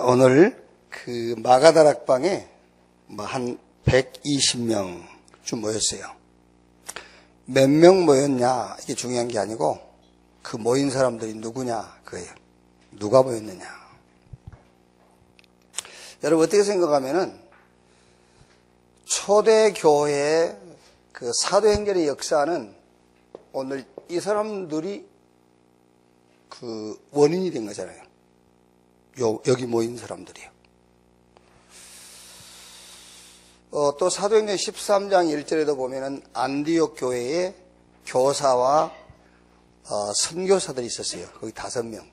오늘 그 마가다락방에 한 120명쯤 모였어요. 몇 명 모였냐 이게 중요한 게 아니고 그 모인 사람들이 누구냐 그거예요. 누가 모였느냐. 여러분 어떻게 생각하면은 초대교회의 그 사도행전의 역사는 오늘 이 사람들이 그 원인이 된 거잖아요. 여기 모인 사람들이요. 또 사도행전 13장 1절에도 보면은 안디옥 교회에 교사와 선교사들이 있었어요. 거기 5명.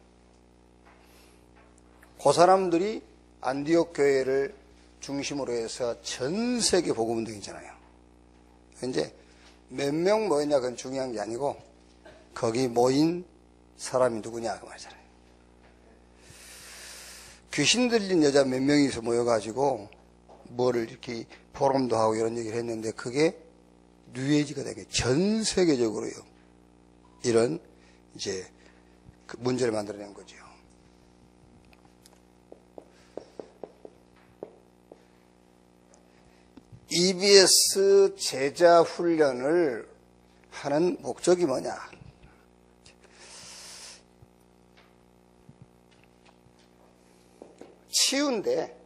그 사람들이 안디옥 교회를 중심으로 해서 전 세계 복음 운동이잖아요. 이제 몇 명 모였냐 그건 중요한 게 아니고 거기 모인 사람이 누구냐 그 말이잖아요. 귀신 들린 여자 몇 명이서 모여가지고 뭐를 이렇게 포럼도 하고 이런 얘기를 했는데 그게 뉴에이지가 되게 전 세계적으로요. 이런 이제 그 문제를 만들어낸 거죠. EBS 제자 훈련을 하는 목적이 뭐냐? 치유인데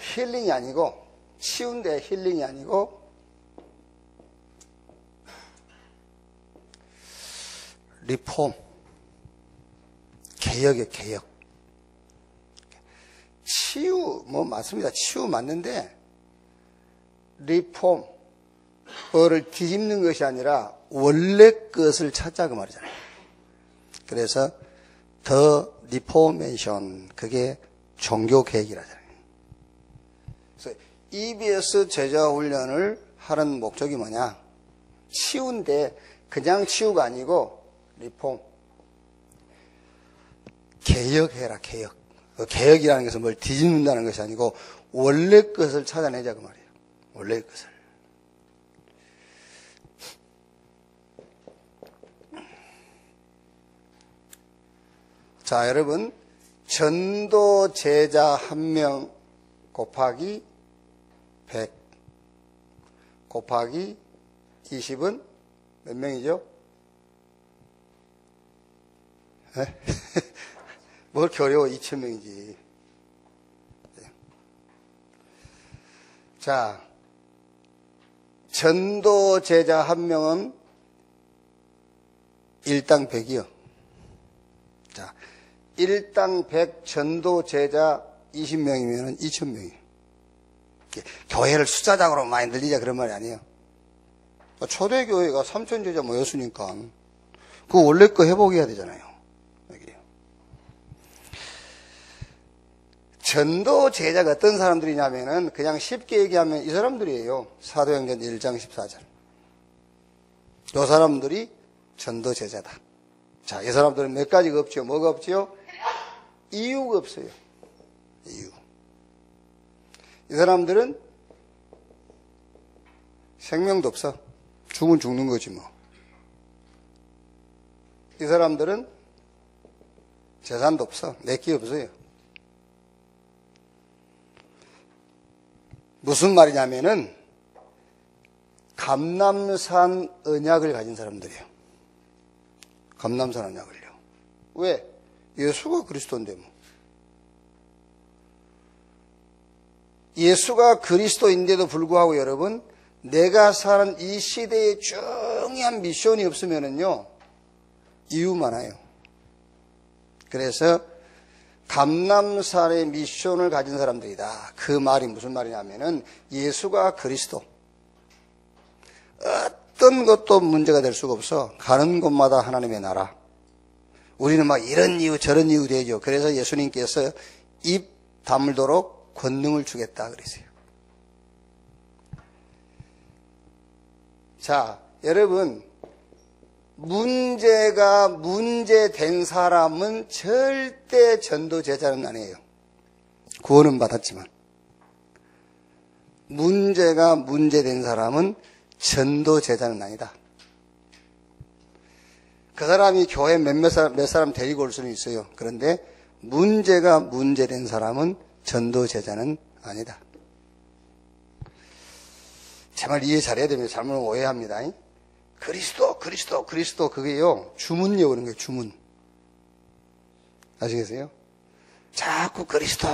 힐링이 아니고 치유인데 힐링이 아니고 리폼 개혁이에요. 개혁. 치유 뭐 맞습니다. 치유 맞는데 리폼을 뒤집는 것이 아니라 원래 것을 찾자 그 말이잖아요. 그래서 더 리포메이션 그게 종교 개혁이라잖아요. 그래서 EBS 제자 훈련을 하는 목적이 뭐냐? 치유인데 그냥 치유가 아니고 리폼 개혁해라 개혁. 개혁이라는 것은 뭘 뒤집는다는 것이 아니고 원래 것을 찾아내자 그 말이에요. 원래 것을. 자, 여러분 전도 제자 1명 곱하기 100 곱하기 20은 몇 명이죠? 뭘 이렇게 어려워? 2,000명이지. 자, 전도 제자 1명은 1당 100이요. 자, 1당 100 전도 제자 20명이면 2,000명이에요. 교회를 숫자적으로 많이 늘리자 그런 말이 아니에요. 초대교회가 3,000 제자 모였으니까 그거 원래 거 회복해야 되잖아요. 여기요. 전도 제자가 어떤 사람들이냐면은 그냥 쉽게 얘기하면 이 사람들이에요. 사도행전 1장 14절. 이 사람들이 전도 제자다. 자, 이 사람들은 몇 가지가 없죠. 뭐가 없죠? 이유가 없어요. 이유. 이 사람들은 생명도 없어. 죽은 죽는 거지 뭐. 이 사람들은 재산도 없어. 내게 없어요. 무슨 말이냐면은 감람산 언약을 가진 사람들이에요. 감람산 언약을요. 왜? 예수가 그리스도인데 뭐. 예수가 그리스도인데도 불구하고 여러분 내가 사는 이 시대에 중요한 미션이 없으면은요 이유 많아요. 그래서 감람산의 미션을 가진 사람들이다. 그 말이 무슨 말이냐면은 예수가 그리스도. 어떤 것도 문제가 될 수가 없어. 가는 곳마다 하나님의 나라. 우리는 막 이런 이유 저런 이유 되죠. 그래서 예수님께서 입 다물도록 권능을 주겠다 그랬어요. 자, 여러분 문제가 문제된 사람은 절대 전도 제자는 아니에요. 구원은 받았지만 문제가 문제된 사람은 전도 제자는 아니다. 그 사람이 교회 몇 사람 데리고 올 수는 있어요. 그런데 문제가 문제된 사람은 전도 제자는 아니다. 제 말 이해 잘해야 됩니다. 잘못 오해합니다. 그리스도 그게요. 주문 외우는 거예요. 주문. 아시겠어요? 자꾸 그리스도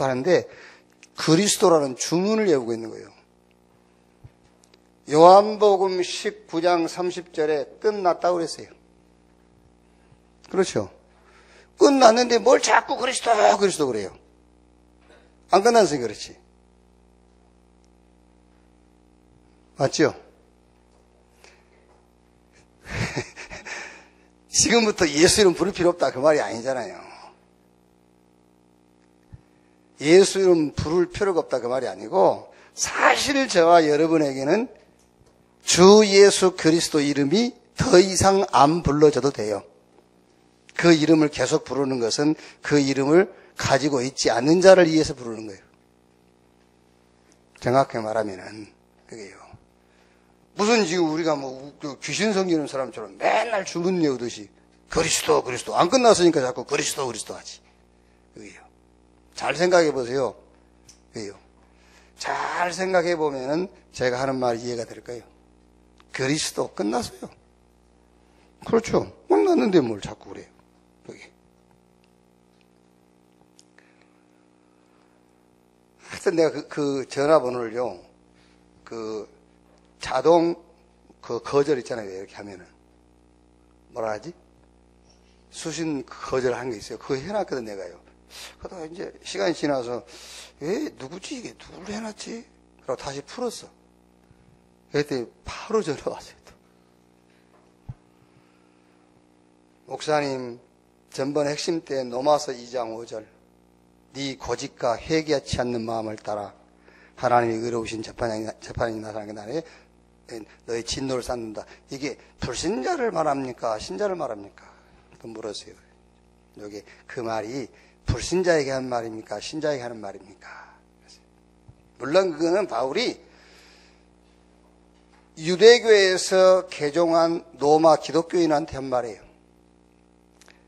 하는데 그리스도라는 주문을 외우고 있는 거예요. 요한복음 19장 30절에 끝났다고 그랬어요. 그렇죠? 끝났는데 뭘 자꾸 그리스도 그래요. 안 끝났으니 그렇지. 맞죠? 지금부터 예수 이름 부를 필요 없다 그 말이 아니잖아요. 예수 이름 부를 필요가 없다 그 말이 아니고 사실 저와 여러분에게는 주 예수 그리스도 이름이 더 이상 안 불러줘도 돼요. 그 이름을 계속 부르는 것은 그 이름을 가지고 있지 않는 자를 위해서 부르는 거예요. 정확하게 말하면은 그게요. 무슨 지금 우리가 뭐 귀신 섬기는 사람처럼 맨날 주문 외우듯이 그리스도 안 끝났으니까 자꾸 그리스도 하지. 그게요. 잘 생각해 보세요. 그게요. 잘 생각해 보면은 제가 하는 말이 이해가 될 거예요. 그리스도 끝났어요. 그렇죠. 끝났는데 뭘 자꾸 그래요. 그게. 하여튼 내가 그 전화번호를요, 자동 거절 있잖아요. 이렇게 하면은. 뭐라 하지? 수신 거절한 게 있어요. 그거 해놨거든, 내가요. 그러다가 이제 시간이 지나서, 왜, 누구지? 이게 누굴 해놨지? 그러고 다시 풀었어. 그랬더니 바로 전화 왔어요. 또. 목사님, 전번 핵심 때 로마서 2장 5절. 네 고집과 회개하지 않는 마음을 따라 하나님이 의로우신 재판이 나타나는 날에 너의 진노를 쌓는다. 이게 불신자를 말합니까? 신자를 말합니까? 또 물었어요. 여기 그 말이 불신자에게 하는 말입니까? 신자에게 하는 말입니까? 물론 그거는 바울이 유대교에서 개종한 로마 기독교인한테 한 말이에요.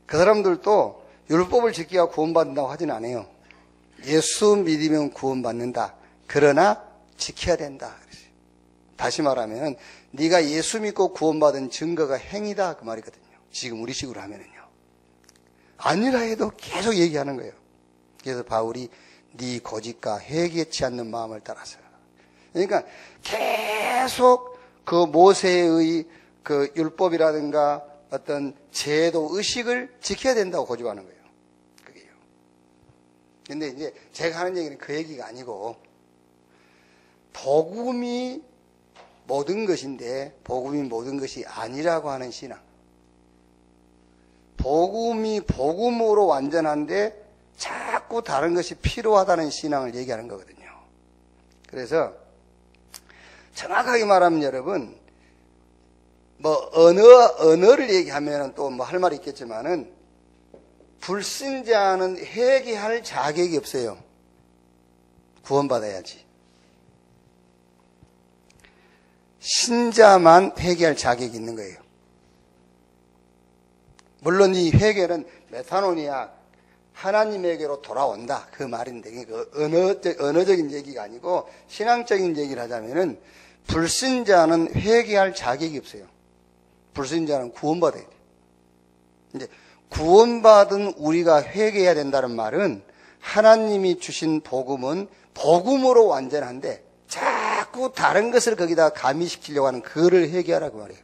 그 사람들도 율법을 지키야 구원받는다고 하진 않아요. 예수 믿으면 구원받는다. 그러나 지켜야 된다. 다시 말하면 네가 예수 믿고 구원받은 증거가 행위다 그 말이거든요. 지금 우리 식으로 하면은요. 아니라 해도 계속 얘기하는 거예요. 그래서 바울이 네 고집과 회개치 않는 마음을 따라서. 그러니까 계속 그 모세의 그 율법이라든가 어떤 제도 의식을 지켜야 된다고 고집하는 거예요. 그게요. 근데 이제 제가 하는 얘기는 그 얘기가 아니고 복음이 모든 것인데 복음이 모든 것이 아니라고 하는 신앙. 복음이 복음으로 완전한데 자꾸 다른 것이 필요하다는 신앙을 얘기하는 거거든요. 그래서 정확하게 말하면 여러분 뭐 언어를 얘기하면 또 뭐 할 말이 있겠지만은 불신자는 회개할 자격이 없어요. 구원받아야지. 신자만 회개할 자격이 있는 거예요. 물론 이 회개는 메타노니아 하나님에게로 돌아온다 그 말인데 그 언어적인 얘기가 아니고 신앙적인 얘기를 하자면은 불신자는 회개할 자격이 없어요. 불신자는 구원받아야 돼요. 이제 구원받은 우리가 회개해야 된다는 말은 하나님이 주신 복음은 복음으로 완전한데 자꾸 다른 것을 거기다 가미시키려고 하는 그거를 회개하라고 말해요.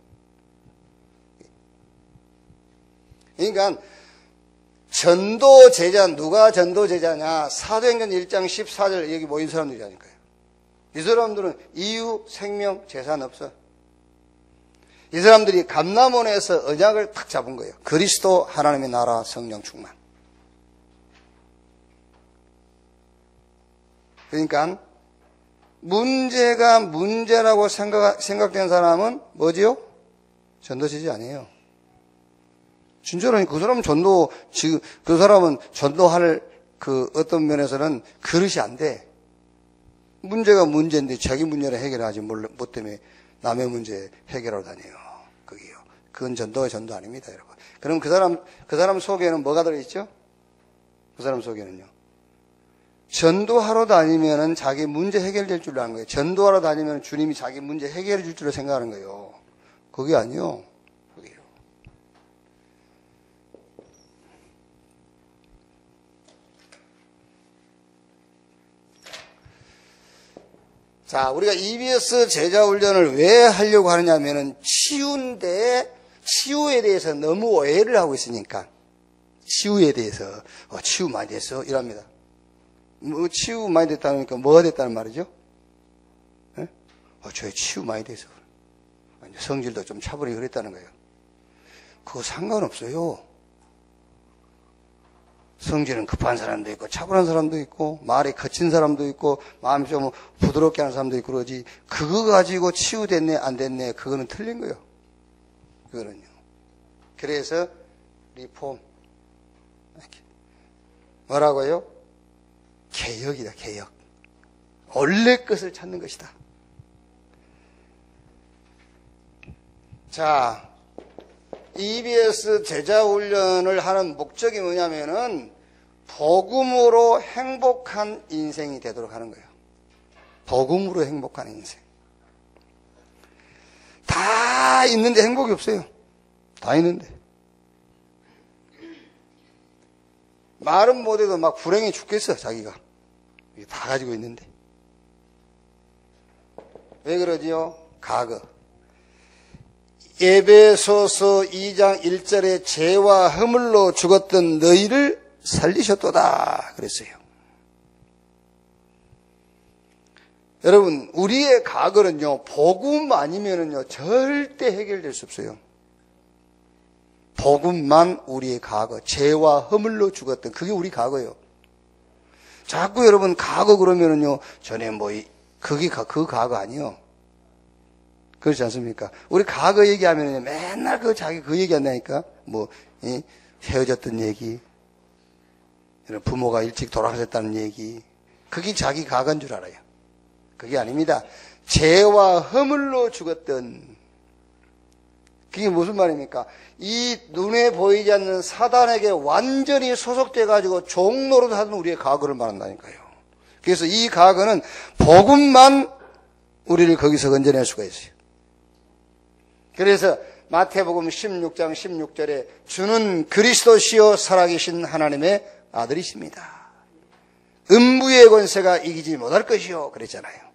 그러니까 전도 제자, 누가 전도 제자냐? 사도행전 1장 14절 여기 모인 사람들이라니까요. 이 사람들은 이유, 생명, 재산 없어. 이 사람들이 감람원에서 언약을 탁 잡은 거예요. 그리스도, 하나님의 나라, 성령 충만. 그러니까 문제가 문제라고 생각된 사람은 뭐지요? 전도제자 아니에요. 진짜로 그 사람은 그 사람은 전도할 그 어떤 면에서는 그릇이 안 돼. 문제가 문제인데 자기 문제를 해결하지 뭐 때문에 남의 문제 해결하러 다녀요. 그게요. 그건 전도가 전도 아닙니다, 여러분. 그럼 그 사람 속에는 뭐가 들어있죠? 그 사람 속에는요. 전도하러 다니면은 자기 문제 해결될 줄 아는 거예요. 전도하러 다니면 주님이 자기 문제 해결해 줄 줄로 생각하는 거예요. 그게 아니요. 그게요. 자, 우리가 EBS 제자훈련을 왜 하려고 하느냐면은 치유인데 치유에 대해서 너무 오해를 하고 있으니까 치유에 대해서 치유 많이 됐어 이랍니다. 뭐 치유 많이 됐다니까 뭐가 됐다는 말이죠? 예? 저희 치유 많이 돼서 성질도 좀 차분히 그랬다는 거예요. 그거 상관없어요. 성질은 급한 사람도 있고 차분한 사람도 있고 말이 거친 사람도 있고 마음이 좀 부드럽게 하는 사람도 있고 그러지 그거 가지고 치유됐네 안 됐네 그거는 틀린 거예요. 그거는요. 그래서 리폼 뭐라고요? 개혁이다. 개혁. 원래 것을 찾는 것이다. 자, EBS 제자훈련을 하는 목적이 뭐냐면은 복음으로 행복한 인생이 되도록 하는 거예요. 복음으로 행복한 인생. 다 있는데 행복이 없어요. 다 있는데. 말은 못해도 막 불행해 죽겠어, 자기가. 다 가지고 있는데. 왜 그러지요? 과거. 에베소서 2장 1절에 죄와 허물로 죽었던 너희를 살리셨도다 그랬어요. 여러분, 우리의 과거는요, 복음 아니면은요, 절대 해결될 수 없어요. 복음만 우리의 과거, 죄와 허물로 죽었던, 그게 우리 과거예요. 자꾸 여러분, 과거 그러면은요, 전에 그게 그 과거 아니요. 그렇지 않습니까? 우리 과거 얘기하면은요, 맨날 자기 그 얘기 한다니까? 헤어졌던 얘기, 부모가 일찍 돌아가셨다는 얘기, 그게 자기 과거인 줄 알아요. 그게 아닙니다. 죄와 허물로 죽었던, 그게 무슨 말입니까? 이 눈에 보이지 않는 사단에게 완전히 소속돼가지고 종노릇 하던 우리의 과거를 말한다니까요. 그래서 이 과거는 복음만 우리를 거기서 건져낼 수가 있어요. 그래서 마태복음 16장 16절에 주는 그리스도시요 살아계신 하나님의 아들이십니다. 음부의 권세가 이기지 못할 것이요 그랬잖아요.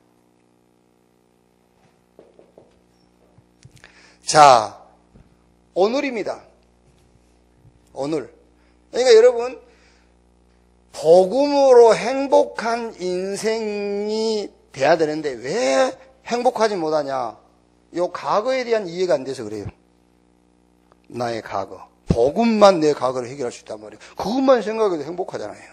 자, 오늘입니다. 오늘. 그러니까 여러분, 복음으로 행복한 인생이 돼야 되는데 왜 행복하지 못하냐? 요 과거에 대한 이해가 안 돼서 그래요. 나의 과거. 복음만 내 과거를 해결할 수 있단 말이에요. 그것만 생각해도 행복하잖아요.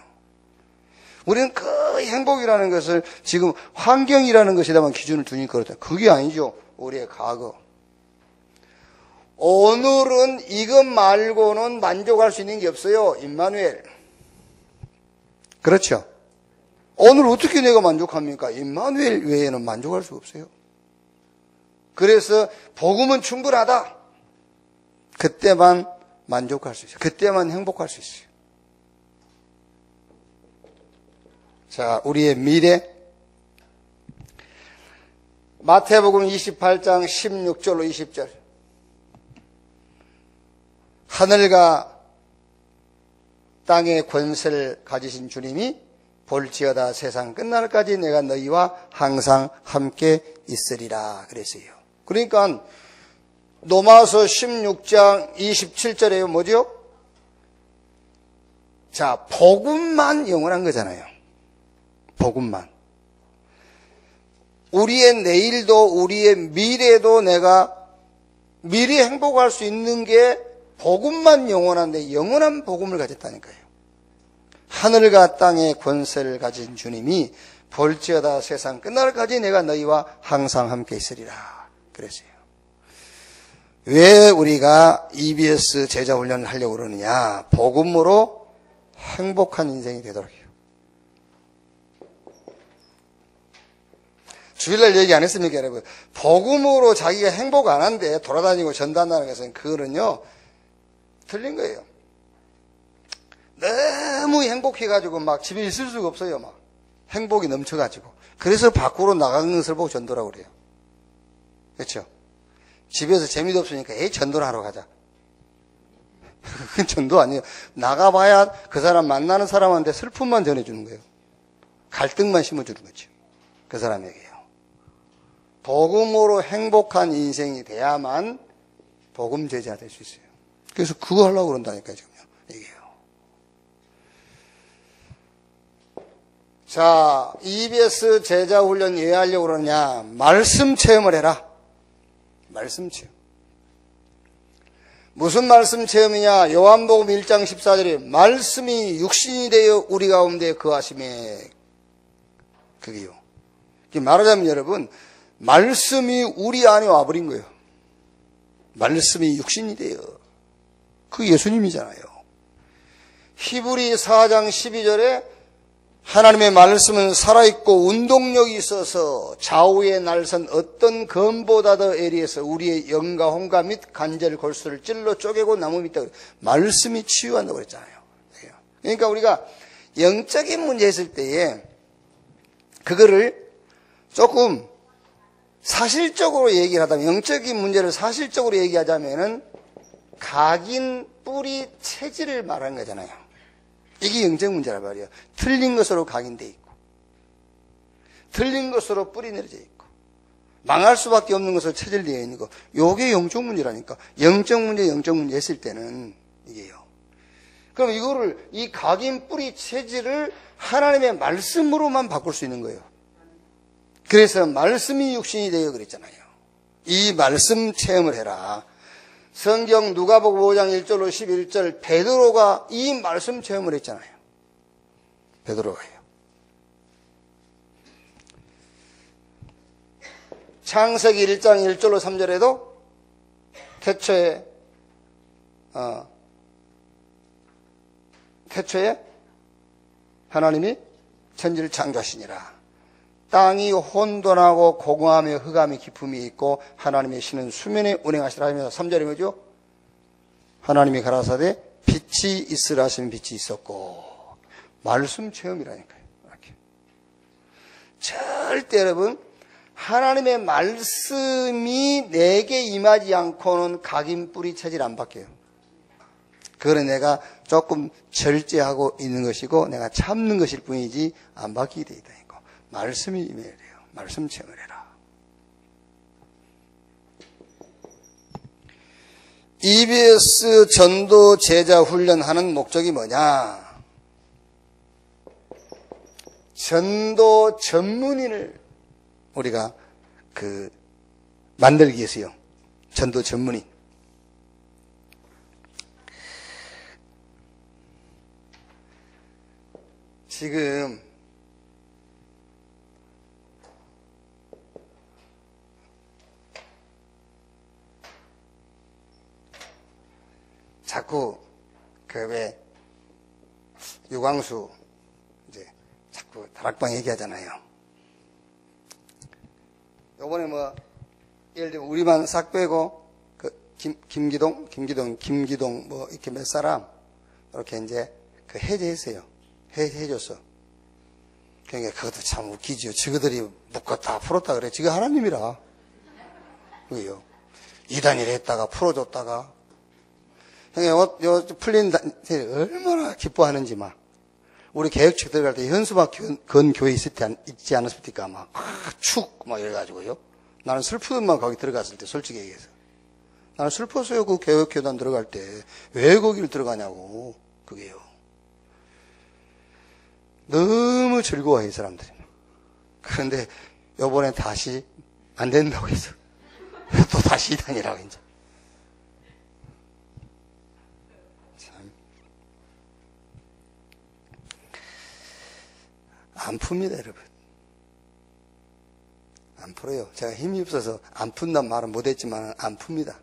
우리는 그 행복이라는 것을 지금 환경이라는 것에다만 기준을 두니까 그렇다. 그게 아니죠. 우리의 과거. 오늘은 이것 말고는 만족할 수 있는 게 없어요. 임마누엘. 그렇죠? 오늘 어떻게 내가 만족합니까? 임마누엘 외에는 만족할 수가 없어요. 그래서 복음은 충분하다. 그때만 만족할 수 있어요. 그때만 행복할 수 있어요. 자, 우리의 미래. 마태복음 28장 16절로 20절. 하늘과 땅의 권세를 가지신 주님이 볼지어다 세상 끝날까지 내가 너희와 항상 함께 있으리라 그랬어요. 그러니까 로마서 16장 27절에 뭐죠? 자, 복음만 영원한 거잖아요. 복음만. 우리의 내일도 우리의 미래도 내가 미리 행복할 수 있는 게 복음만 영원한데 영원한 복음을 가졌다니까요. 하늘과 땅의 권세를 가진 주님이 볼지어다 세상 끝날까지 내가 너희와 항상 함께 있으리라 그랬어요. 왜 우리가 EBS 제자훈련을 하려고 그러느냐? 복음으로 행복한 인생이 되도록 해요. 주일날 얘기 안 했습니까, 여러분? 복음으로 자기가 행복 안 한데 돌아다니고 전도한다는 것은 그거는요, 틀린 거예요. 너무 행복해가지고 막 집에 있을 수가 없어요, 막. 행복이 넘쳐가지고. 그래서 밖으로 나가는 것을 보고 전도라고 그래요. 그렇죠? 집에서 재미도 없으니까, 전도를 하러 가자. 그건 전도 아니에요. 나가봐야 그 사람 만나는 사람한테 슬픔만 전해주는 거예요. 갈등만 심어주는 거죠. 그 사람에게요. 복음으로 행복한 인생이 돼야만 복음 제자 될 수 있어요. 그래서 그거 하려고 그런다니까요, 지금요. 이게요. 자, EBS 제자 훈련 왜 하려고 그러냐? 말씀 체험을 해라. 말씀 체험. 무슨 말씀 체험이냐? 요한복음 1장 14절에 말씀이 육신이 되어 우리 가운데 거하심에, 그게요. 말하자면 여러분, 말씀이 우리 안에 와버린 거예요. 말씀이 육신이 되어. 그 예수님이잖아요. 히브리 4장 12절에 하나님의 말씀은 살아있고 운동력이 있어서 좌우에 날선 어떤 검보다 더 예리해서 우리의 영과 혼과 및 관절 골수를 찔러 쪼개고 나무 밑에 말씀이 치유한다고 그랬잖아요. 그러니까 우리가 영적인 문제 있을 때에 그거를 조금 사실적으로 얘기를 하다면, 영적인 문제를 사실적으로 얘기하자면은 각인 뿌리 체질을 말하는 거잖아요. 이게 영적 문제란 말이에요. 틀린 것으로 각인돼 있고, 틀린 것으로 뿌리 내려져 있고, 망할 수밖에 없는 것으로 체질되어 있는 거. 요게 영적 문제라니까. 영적 문제 했을 때는 이게요. 그럼 이거를, 이 각인 뿌리 체질을 하나님의 말씀으로만 바꿀 수 있는 거예요. 그래서 말씀이 육신이 되어 그랬잖아요. 이 말씀 체험을 해라. 성경 누가복음 5장 1절로 11절 베드로가 이 말씀 체험을 했잖아요. 베드로가요. 창세기 1장 1절로 3절에도 태초에 하나님이 천지를 창조하시니라. 땅이 혼돈하고 공허하며 흑암의 기품이 있고 하나님의 신은 수면에 운행하시라 하면서 3절에 뭐죠? 하나님이 가라사대 빛이 있으라 하시면 빛이 있었고. 말씀 체험이라니까요. 이렇게. 절대 여러분, 하나님의 말씀이 내게 임하지 않고는 각인 뿌리 체질 안 바뀌어요. 그거는 내가 조금 절제하고 있는 것이고 내가 참는 것일 뿐이지 안 바뀌게 돼 있다. 말씀이 임해야 돼요. 말씀 체험을 해라. EBS 전도 제자 훈련하는 목적이 뭐냐? 전도 전문인을 우리가 만들기 위해서요. 전도 전문인. 지금 자꾸 왜 유광수 이제 자꾸 다락방 얘기하잖아요. 요번에 예를 들면 우리만 싹 빼고 김기동 뭐 이렇게 몇 사람 이렇게 이제 해제했어요. 해줬어. 그러니까 그것도 참 웃기죠. 저거들이 묶었다 풀었다 그래. 지가 하나님이라. 그게요. 이단이라 했다가 풀어줬다가. 요 풀린 얼마나 기뻐하는지 막. 우리 개혁책 들어갈 때 현수막 건 교회 있지 않았습니까? 막 이래가지고요. 나는 슬프던만 거기 들어갔을 때 솔직히 얘기해서. 나는 슬펐어요. 그 개혁교단 들어갈 때. 왜 거기를 들어가냐고. 그게요. 너무 즐거워해, 이 사람들이. 그런데 요번에 다시 안 된다고 해서. 또 다시 이단이라고 이제. 참. 안 풉니다, 여러분. 안 풀어요. 제가 힘이 없어서 안 푼단 말은 못했지만 안 풉니다.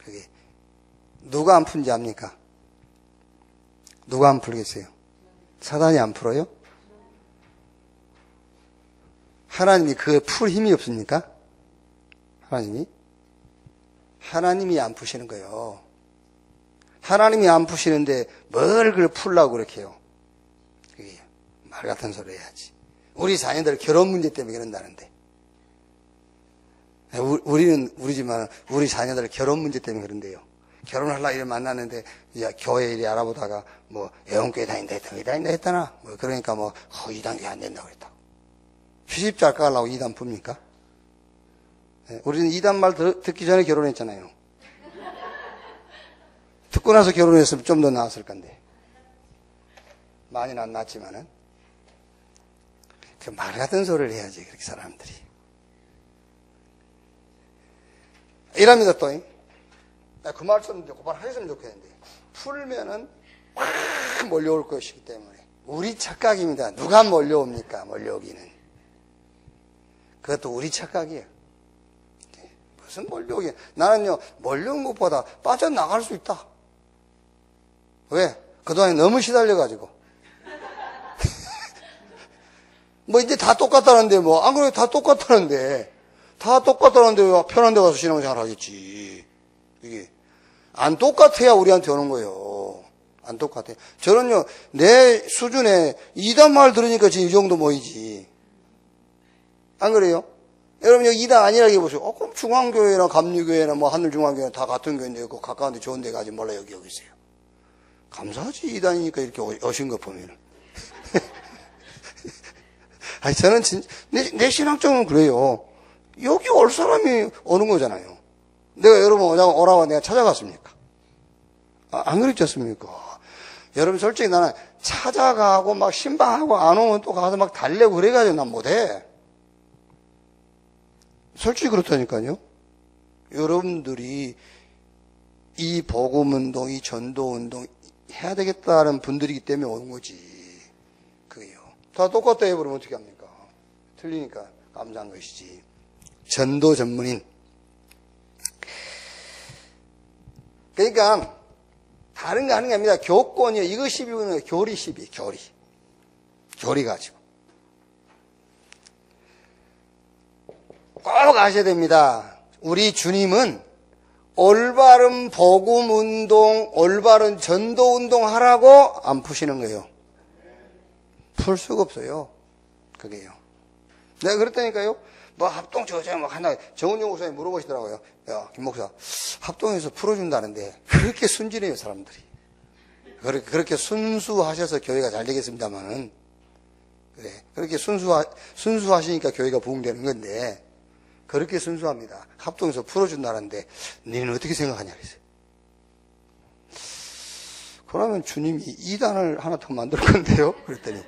그게 누가 안 푼지 압니까? 누가 안 풀겠어요? 사단이 안 풀어요? 하나님이 그 풀 힘이 없습니까? 하나님이 안 푸시는 거예요. 하나님이 안 푸시는데 뭘 그걸 풀라고 그렇게 해요. 그게 말 같은 소리 해야지. 우리 자녀들 결혼 문제 때문에 그런다는데. 우리지만 우리 자녀들 결혼 문제 때문에 그런데요. 결혼하려고 이래 만났는데, 교회 이리 알아보다가, 애원교회 다닌다 했다나? 그러니까 이단교회 안 된다고 그랬다고. 시집잘 가려고 이단 풉니까? 우리는 이단 말 듣기 전에 결혼했잖아요. 듣고 나서 결혼했으면 좀 더 나았을 건데. 많이는 안 나았지만은. 그 말 같은 소리를 해야지, 그렇게 사람들이. 이랍니다, 또. 그 말씀 고발 하셨으면 좋겠는데. 풀면은 확 몰려올 것이기 때문에. 우리 착각입니다. 누가 몰려옵니까? 몰려오기는. 그것도 우리 착각이에요. 무슨 몰려오기. 나는요, 몰려온 것보다 빠져나갈 수 있다. 왜? 그동안에 너무 시달려가지고. 이제 다 똑같다는데, 안 그래도 다 똑같다는데. 다 똑같다는데, 편한 데 가서 신앙생활 하겠지. 이게. 안 똑같아야 우리한테 오는 거예요. 안 똑같아. 저는요, 내 수준에 이단 말 들으니까 지금 이 정도 모이지. 안 그래요? 여러분, 여기 이단 아니라고 해보세요. 그럼 중앙교회나 감리교회나 하늘중앙교회나 다 같은 교회인데, 가까운 데 좋은 데 가지 몰라, 여기 있어요. 감사하지, 이단이니까 이렇게 오신 거 보면은. 아니, 저는 내 신앙적으로는 그래요. 여기 올 사람이 오는 거잖아요. 내가 여러분 오라고 내가 찾아갔습니까? 안 그랬지 않습니까? 여러분, 솔직히 나는 찾아가고 신방하고 안 오면 또 가서 달래고 그래가지고 난 못해. 솔직히 그렇다니까요. 여러분들이 이 복음운동, 이 전도운동 해야 되겠다는 분들이기 때문에 오는 거지. 그게요. 다 똑같다 해버리면 어떻게 합니까? 틀리니까 깜짝한 것이지. 전도 전문인. 그러니까 다른 거 하는 게 아닙니다. 교권이요. 이거 시비는 교리 시비, 교리. 교리 가지고. 꼭 아셔야 됩니다. 우리 주님은 올바른 복음운동, 올바른 전도운동 하라고 안 푸시는 거예요. 풀 수가 없어요. 그게요. 내가 그랬다니까요. 합동 하나, 정은영 목사님 물어보시더라고요. 야, 김 목사, 합동에서 풀어준다는데, 그렇게 순진해요, 사람들이. 그렇게 순수하셔서 교회가 잘 되겠습니다만은, 그래. 그렇게 순수하시니까 교회가 부흥되는 건데, 그렇게 순수합니다. 합동에서 풀어준다는데, 너는 어떻게 생각하냐, 그랬어요. 그러면 주님이 이단을 하나 더 만들 건데요? 그랬더니,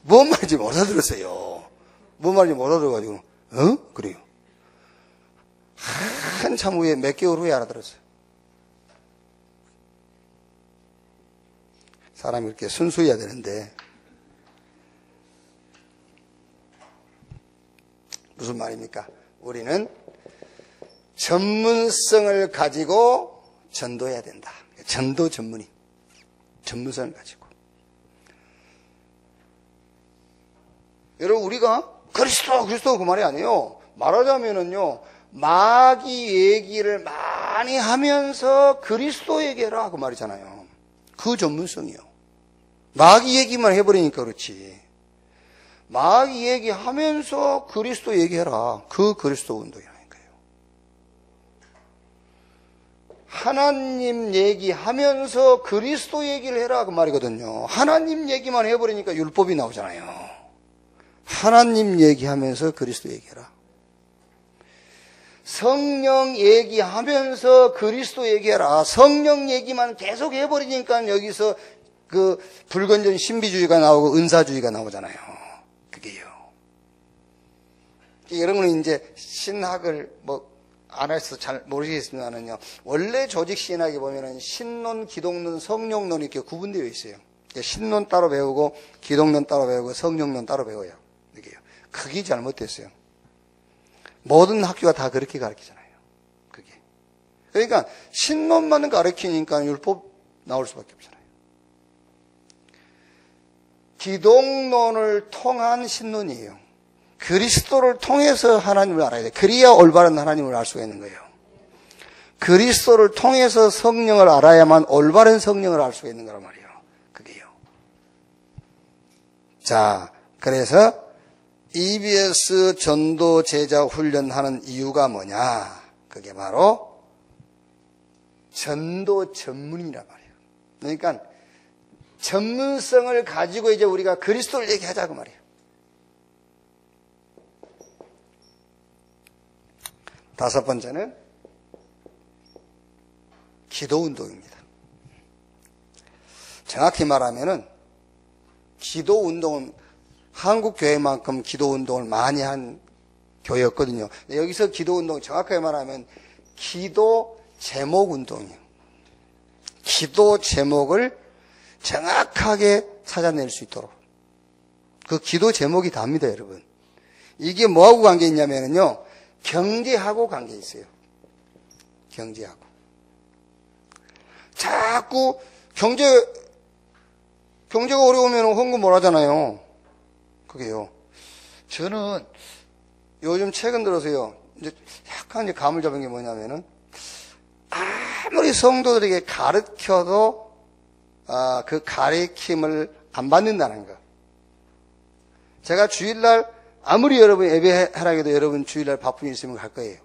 뭔 말인지 못 알아들었어요. 뭔 말인지 못 알아들어가지고, 그래요. 한참 후에 몇 개월 후에 알아들었어요. 사람이 이렇게 순수해야 되는데, 무슨 말입니까? 우리는 전문성을 가지고 전도해야 된다. 전도 전문인. 전문성을 가지고. 여러분, 우리가 그리스도 그 말이 아니에요. 말하자면은요, 마귀 얘기를 많이 하면서 그리스도 얘기해라 그 말이잖아요. 그 전문성이요. 마귀 얘기만 해버리니까 그렇지. 마귀 얘기하면서 그리스도 얘기해라. 그 그리스도 운동이라는 거예요. 하나님 얘기하면서 그리스도 얘기를 해라 그 말이거든요. 하나님 얘기만 해버리니까 율법이 나오잖아요. 하나님 얘기하면서 그리스도 얘기해라. 성령 얘기하면서 그리스도 얘기해라. 성령 얘기만 계속 해버리니까 여기서 그 불건전 신비주의가 나오고 은사주의가 나오잖아요. 그게요. 여러분은 이제 신학을 안 해서 잘 모르시겠습니다만요. 원래 조직 신학에 보면은 신론, 기독론, 성령론 이렇게 구분되어 있어요. 신론 따로 배우고, 기독론 따로 배우고, 성령론 따로 배워요. 이게요. 그게 잘못됐어요. 모든 학교가 다 그렇게 가르치잖아요. 그게. 그러니까 신론만 가르치니까 율법 나올 수밖에 없잖아요. 기독론을 통한 신론이에요. 그리스도를 통해서 하나님을 알아야 돼. 그래야 올바른 하나님을 알 수가 있는 거예요. 그리스도를 통해서 성령을 알아야만 올바른 성령을 알 수가 있는 거란 말이에요. 그게요. 자, 그래서 EBS 전도 제자 훈련하는 이유가 뭐냐? 그게 바로 전도 전문이란 말이에요. 그러니까 전문성을 가지고 이제 우리가 그리스도를 얘기하자고 말이에요. 다섯 번째는 기도 운동입니다. 정확히 말하면은 기도 운동은 한국 교회만큼 기도 운동을 많이 한 교회였거든요. 여기서 기도 운동 정확하게 말하면 기도 제목 운동이에요. 기도 제목을 정확하게 찾아낼 수 있도록. 그 기도 제목이 답니다, 여러분. 이게 뭐하고 관계 있냐면요. 경제하고 관계 있어요. 경제하고. 자꾸 경제가 어려우면 헌금 뭘 하잖아요. 그게요. 저는 요즘 최근 들어서요, 이제 약간 감을 잡은 게 뭐냐면은, 아무리 성도들에게 가르쳐도, 그 가르침을 안 받는다는 거. 제가 주일날, 아무리 여러분 예배하라 해도 여러분 주일날 바쁜 일 있으면 갈 거예요.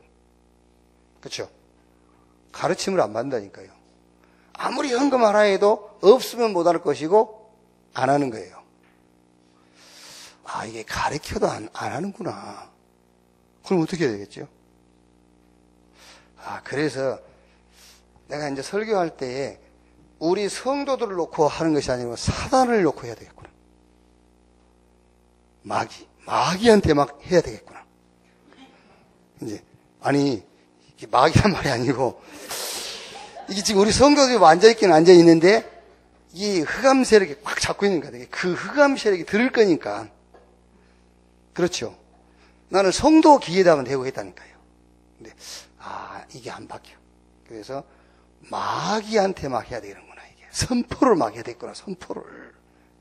그렇죠? 가르침을 안 받는다니까요. 아무리 헌금하라 해도 없으면 못 할 것이고, 안 하는 거예요. 이게 가르쳐도 안 하는구나. 그럼 어떻게 해야 되겠죠? 그래서 내가 이제 설교할 때에 우리 성도들을 놓고 하는 것이 아니고 사단을 놓고 해야 되겠구나. 마귀한테 막 해야 되겠구나. 이제, 이게 마귀란 말이 아니고, 이게 지금 우리 성도들이 앉아있긴 앉아있는데, 이 흑암 세력이 꽉 잡고 있는 거야. 그 흑암 세력이 들을 거니까. 그렇죠. 나는 성도 기회담은 되고 했다니까요. 근데, 이게 안 바뀌어. 그래서, 마귀한테 막 해야 되는구나, 이게. 선포를 막 해야 되겠구나, 선포를.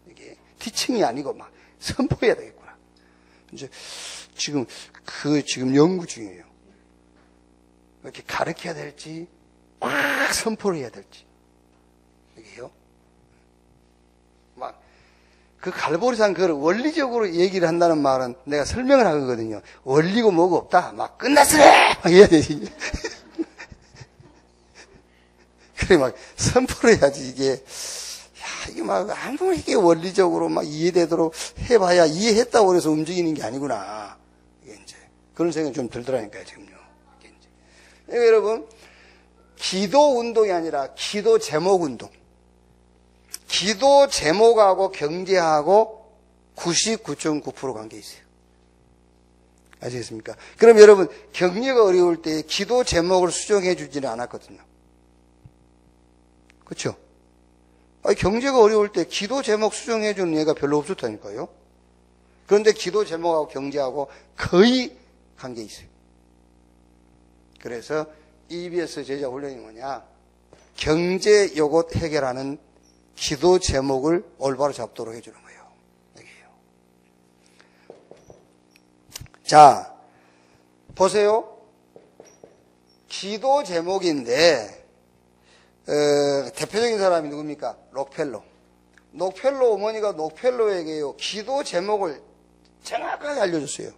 이게, 티칭이 아니고 막, 선포해야 되겠구나. 이제, 지금 연구 중이에요. 이렇게 가르쳐야 될지, 막 선포를 해야 될지. 이게요. 그 갈보리산 그걸 원리적으로 얘기를 한다는 말은 내가 설명을 하거든요. 원리고 뭐고 없다. 막 끝났으래! 막 해야 되지. 그래, 막 선포를 해야지, 이게. 이게 아무리 이게 원리적으로 막 이해되도록 해봐야 이해했다고 해서 움직이는 게 아니구나. 이게 이제. 그런 생각이 좀 들더라니까요, 지금요. 이게 이제. 그러니까 여러분, 기도 운동이 아니라 기도 제목 운동. 기도 제목하고 경제하고 99.9% 관계 있어요. 아시겠습니까? 그럼 여러분, 경제가 어려울 때 기도 제목을 수정해 주지는 않았거든요. 그렇죠? 경제가 어려울 때 기도 제목 수정해 주는 애가 별로 없었다니까요. 그런데 기도 제목하고 경제하고 거의 관계 있어요. 그래서 EBS 제자 훈련이 뭐냐? 경제 요것 해결하는 기도 제목을 올바로 잡도록 해주는 거예요. 여기에요. 자, 보세요. 기도 제목인데, 대표적인 사람이 누굽니까? 록펠로. 록펠로 어머니가 록펠로에게요, 기도 제목을 정확하게 알려줬어요.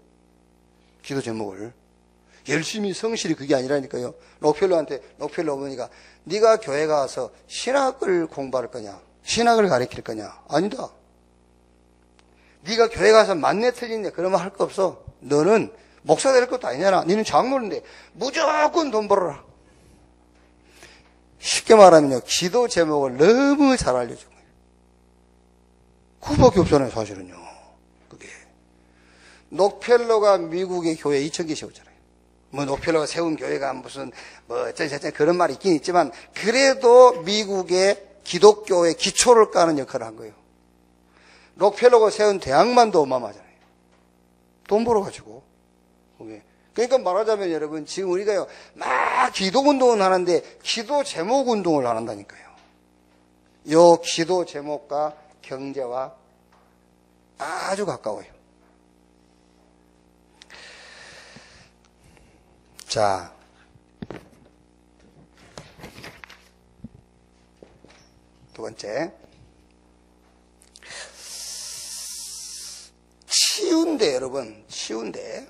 기도 제목을. 열심히 성실히 그게 아니라니까요. 록펠로 어머니가 네가 교회 가서 신학을 공부할 거냐? 신학을 가르칠 거냐? 아니다. 네가 교회 가서 맞네 틀리네 그러면 할 거 없어. 너는 목사 될 것도 아니잖아. 너는 장로인데 무조건 돈 벌어라. 쉽게 말하면요. 기도 제목을 너무 잘 알려준 거예요. 그거밖에 없잖아요, 사실은요. 그게. 록펠로가 미국의 교회 2,000개 세웠잖아요. 록펠로가 세운 교회가 무슨, 어쩌저쩌 그런 말이 있긴 있지만, 그래도 미국의 기독교의 기초를 까는 역할을 한 거예요. 록펠로가 세운 대학만도 어마어마하잖아요. 돈 벌어가지고. 그러니까 말하자면 여러분, 지금 우리가요, 막 기도 운동을 하는데, 기도 제목 운동을 안 한다니까요. 요 기도 제목과 경제와 아주 가까워요. 자, 두 번째. 치유인데, 여러분, 치유인데.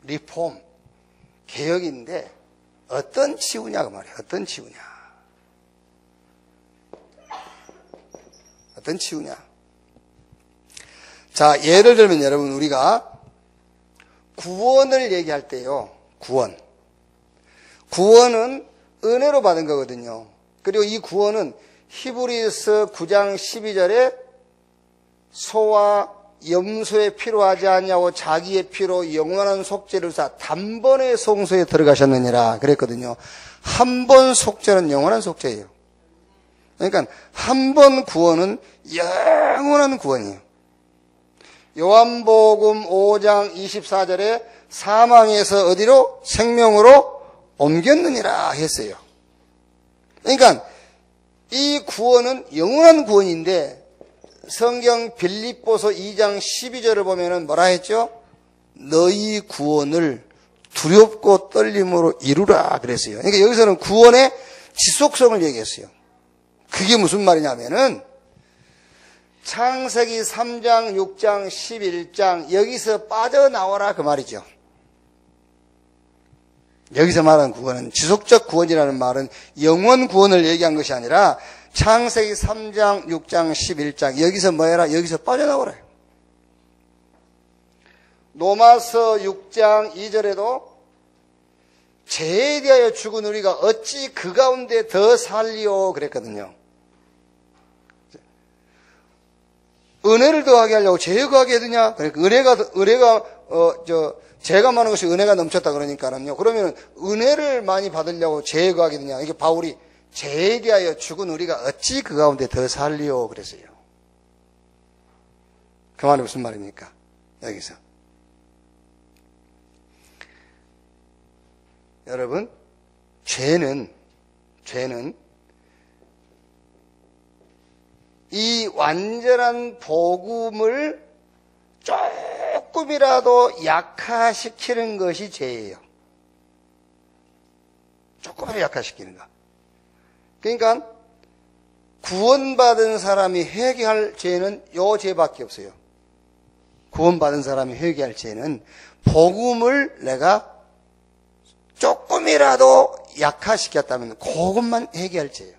리폼, 개혁인데, 어떤 치유냐, 그 말이에요. 어떤 치유냐. 어떤 치유냐. 자, 예를 들면 여러분, 우리가 구원을 얘기할 때요, 구원. 구원은 은혜로 받은 거거든요. 그리고 이 구원은 히브리서 9장 12절에 소와 염소의 피로 하지 않냐고 자기의 피로 영원한 속죄를 사 단번에 성소에 들어가셨느니라 그랬거든요. 한 번 속죄는 영원한 속죄예요. 그러니까 한 번 구원은 영원한 구원이에요. 요한복음 5장 24절에 사망에서 어디로? 생명으로 옮겼느니라 했어요. 그러니까 이 구원은 영원한 구원인데 성경 빌립보서 2장 12절을 보면은 뭐라 했죠? 너희 구원을 두렵고 떨림으로 이루라 그랬어요. 그러니까 여기서는 구원의 지속성을 얘기했어요. 그게 무슨 말이냐면은 창세기 3장, 6장, 11장 여기서 빠져나와라 그 말이죠. 여기서 말하는 구원은 지속적 구원이라는 말은 영원 구원을 얘기한 것이 아니라 창세기 3장, 6장, 11장 여기서 뭐 해라? 여기서 빠져나오라. 로마서 6장 2절에도 죄에 대하여 죽은 우리가 어찌 그 가운데 더 살리오 그랬거든요. 은혜를 더하게 하려고 죄에 거하게 해두냐? 그러니까 죄가 많은 것이 은혜가 넘쳤다 그러니까는요. 그러면 은혜를 많이 받으려고 죄에 거하게 되냐? 이게 바울이 죄에 대하여 죽은 우리가 어찌 그 가운데 더 살리오 그랬어요. 그 말이 무슨 말입니까? 여기서. 여러분, 죄는 이 완전한 복음을 조금이라도 약화시키는 것이 죄예요. 조금이라도 약화시키는 거. 그러니까 구원받은 사람이 회개할 죄는 요 죄밖에 없어요. 구원받은 사람이 회개할 죄는 복음을 내가 조금이라도 약화시켰다면 그것만 회개할 죄예요.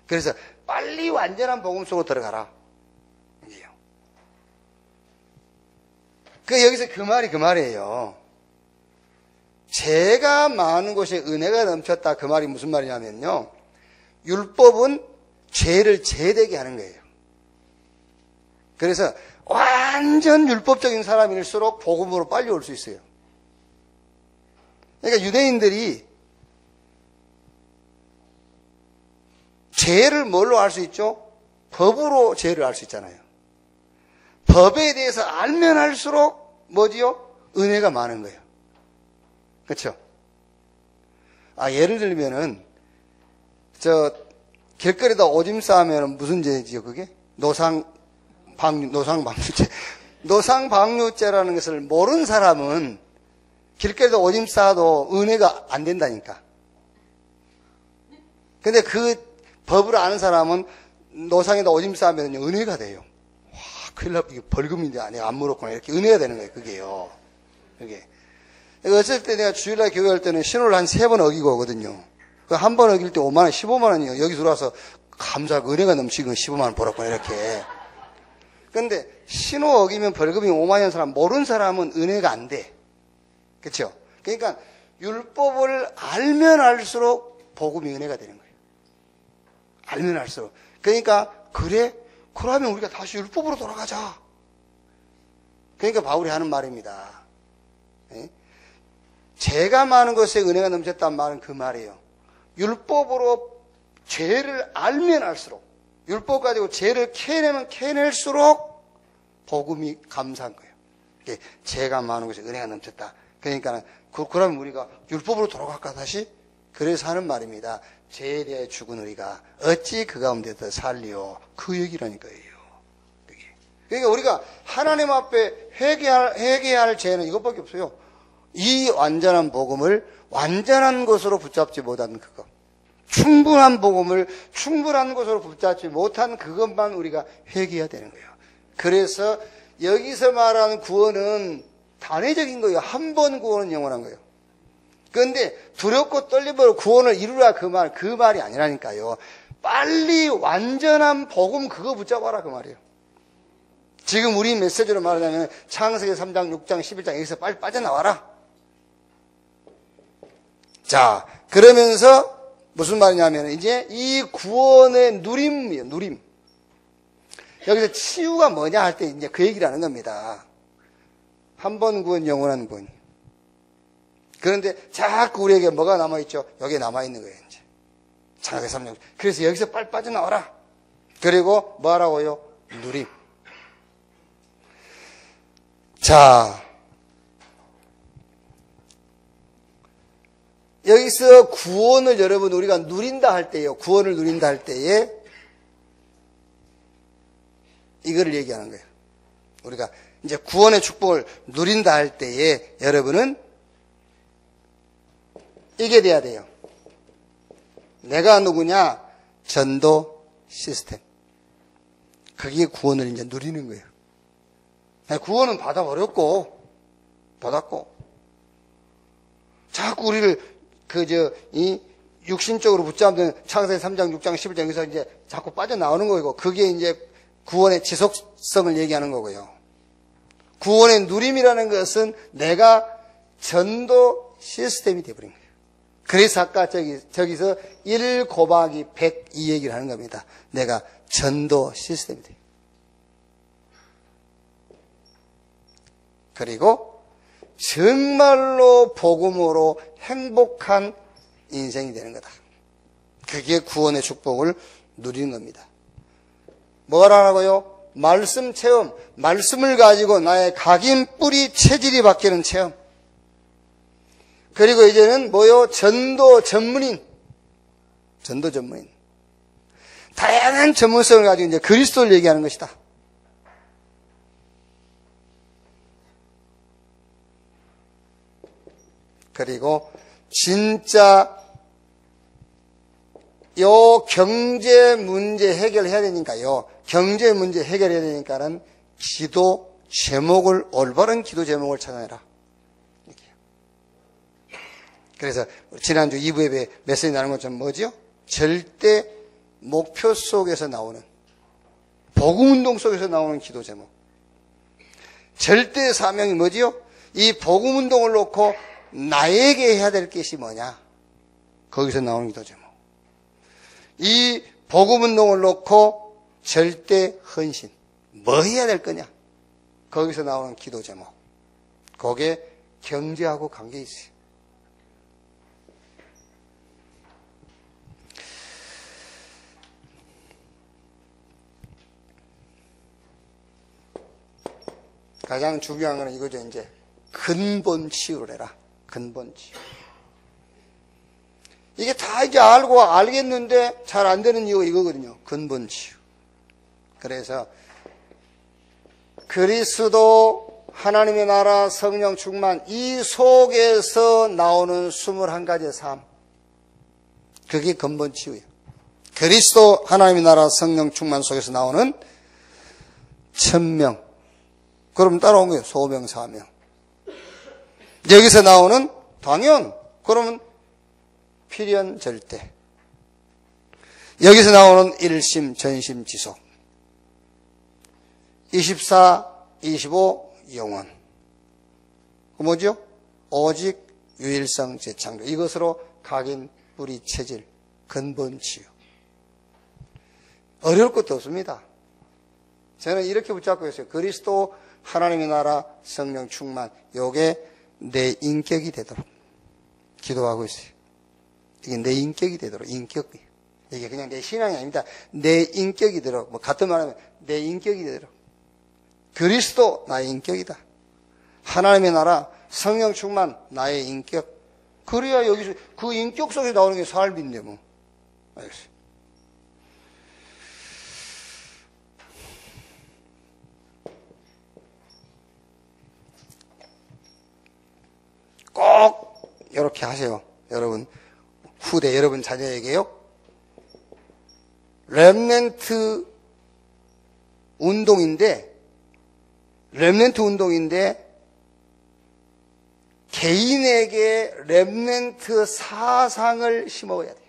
그래서 빨리 완전한 복음 속으로 들어가라. 이게요. 여기서 그 말이에요. 죄가 많은 곳에 은혜가 넘쳤다. 그 말이 무슨 말이냐면요. 율법은 죄를 제되게 하는 거예요. 그래서 완전 율법적인 사람일수록 복음으로 빨리 올 수 있어요. 그러니까 유대인들이 죄를 뭘로 알 수 있죠? 법으로 죄를 알 수 있잖아요. 법에 대해서 알면 알수록 뭐지요? 은혜가 많은 거예요. 그렇죠? 예를 들면은 길거리다 오줌 싸면 무슨 죄지요? 그게 노상방류죄. 노상방류죄라는 것을 모르는 사람은 길거리다 오줌 싸도 은혜가 안 된다니까. 근데 그 법을 아는 사람은 노상에다 오줌 싸면 은혜가 돼요. 와, 큰일 나, 이게 벌금인데 내가 안 물었구나. 이렇게 은혜가 되는 거예요, 그게요. 그게. 어쩔 때 내가 주일날 교회할 때는 신호를 한 3번 어기고 오거든요. 한 번 어길 때 5만원, 15만원이요. 여기 들어와서 감사하고 은혜가 넘치고 15만원 벌었구나, 이렇게. 근데 신호 어기면 벌금이 5만원 사람, 모르는 사람은 은혜가 안 돼. 그렇죠? 그러니까 율법을 알면 알수록 복음이 은혜가 되는 거예요. 알면 알수록. 그러니까 그러면 우리가 다시 율법으로 돌아가자. 그러니까 바울이 하는 말입니다. 죄가 많은 것에 은혜가 넘쳤다는 말은 그 말이에요. 율법으로 죄를 알면 알수록, 율법 가지고 죄를 캐내면 캐낼수록 복음이 감사한 거예요. 죄가 많은 것에 은혜가 넘쳤다. 그러니까 그러면 우리가 율법으로 돌아갈까 다시? 그래서 하는 말입니다. 죄에 대해 죽은 우리가 어찌 그 가운데 더 살리오. 그 얘기라니까요. 그러니까 우리가 하나님 앞에 회개할 죄는 이것밖에 없어요. 이 완전한 복음을 완전한 것으로 붙잡지 못한 그것. 충분한 복음을 충분한 것으로 붙잡지 못한 그것만 우리가 회개해야 되는 거예요. 그래서 여기서 말하는 구원은 단회적인 거예요. 한 번 구원은 영원한 거예요. 그런데 두렵고 떨림으로 구원을 이루라 그 말이 아니라니까요. 빨리 완전한 복음 그거 붙잡아라 그 말이에요. 지금 우리 메시지로 말하자면 창세기 3장, 6장, 11장 여기서 빨리 빠져나와라. 자, 그러면서 무슨 말이냐면 이제 이 구원의 누림이에요. 누림. 여기서 치유가 뭐냐 할 때 이제 그 얘기를 하는 겁니다. 한 번 구원, 영원한 구원. 그런데 자꾸 우리에게 뭐가 남아있죠? 여기에 남아있는 거예요, 이제. 창세기 3장. 그래서 여기서 빨리 빠져나와라. 그리고 뭐 하라고요? 누림. 자, 여기서 구원을 여러분 우리가 누린다 할 때요. 구원을 누린다 할 때에 이거를 얘기하는 거예요. 우리가 이제 구원의 축복을 누린다 할 때에 여러분은 이게 돼야 돼요. 내가 누구냐? 전도 시스템. 그게 구원을 이제 누리는 거예요. 구원은 받았고 자꾸 우리를 이 육신적으로 붙잡는 창세기 3장, 6장, 11장 여기서 이제 자꾸 빠져나오는 거고 그게 이제 구원의 지속성을 얘기하는 거고요. 구원의 누림이라는 것은 내가 전도 시스템이 되어버린 거예요. 그래서 아까 저기서 1 곱하기 100 이 얘기를 하는 겁니다. 내가 전도 시스템이 돼요. 그리고 정말로 복음으로 행복한 인생이 되는 거다. 그게 구원의 축복을 누리는 겁니다. 뭐라고요? 말씀 체험. 말씀을 가지고 나의 각인 뿌리 체질이 바뀌는 체험. 그리고 이제는 뭐요? 전도 전문인. 다양한 전문성을 가지고 이제 그리스도를 얘기하는 것이다. 그리고 진짜 요 경제 문제 해결해야 되니까요. 경제 문제 해결해야 되니까는 기도 제목을 올바른 기도 제목을 찾아내라. 이렇게요. 그래서 지난주 2부 예배 메시지 나눈 것처럼 뭐죠? 절대 목표 속에서 나오는 복음운동 속에서 나오는 기도 제목. 절대 사명이 뭐지요? 이 복음운동을 놓고 나에게 해야 될 것이 뭐냐? 거기서 나오는 기도 제목. 이 복음운동을 놓고 절대 헌신. 뭐 해야 될 거냐? 거기서 나오는 기도 제목. 거기에 경제하고 관계 있어요. 가장 중요한 건 이거죠, 이제. 근본 치유를 해라. 근본 치유. 이게 다 이제 알겠는데 잘 안 되는 이유가 이거거든요. 근본 치유. 그래서 그리스도 하나님의 나라 성령 충만 이 속에서 나오는 21가지의 삶. 그게 근본 치유예요. 그리스도 하나님의 나라 성령 충만 속에서 나오는 1000명. 그럼 따라온 거예요. 소명, 사명. 여기서 나오는 당연. 그러면 필연, 절대. 여기서 나오는 일심, 전심, 지속. 24, 25, 영원. 뭐죠? 오직, 유일성, 재창조. 이것으로 각인, 뿌리, 체질, 근본 치유. 어려울 것도 없습니다. 저는 이렇게 붙잡고 있어요. 그리스도 하나님의 나라 성령 충만. 요게 내 인격이 되도록 기도하고 있어요. 이게 내 인격이 되도록, 인격. 이게 그냥 내 신앙이 아닙니다. 내 인격이 되도록, 뭐 같은 말하면 내 인격이 되도록. 그리스도 나의 인격이다. 하나님의 나라 성령 충만 나의 인격. 그래야 여기서 그 인격 속에 나오는 게 삶인데 뭐. 알겠어요. 꼭 이렇게 하세요. 여러분, 후대 여러분 자녀에게요. 렘넌트 운동인데 개인에게 렘넌트 사상을 심어야 돼요.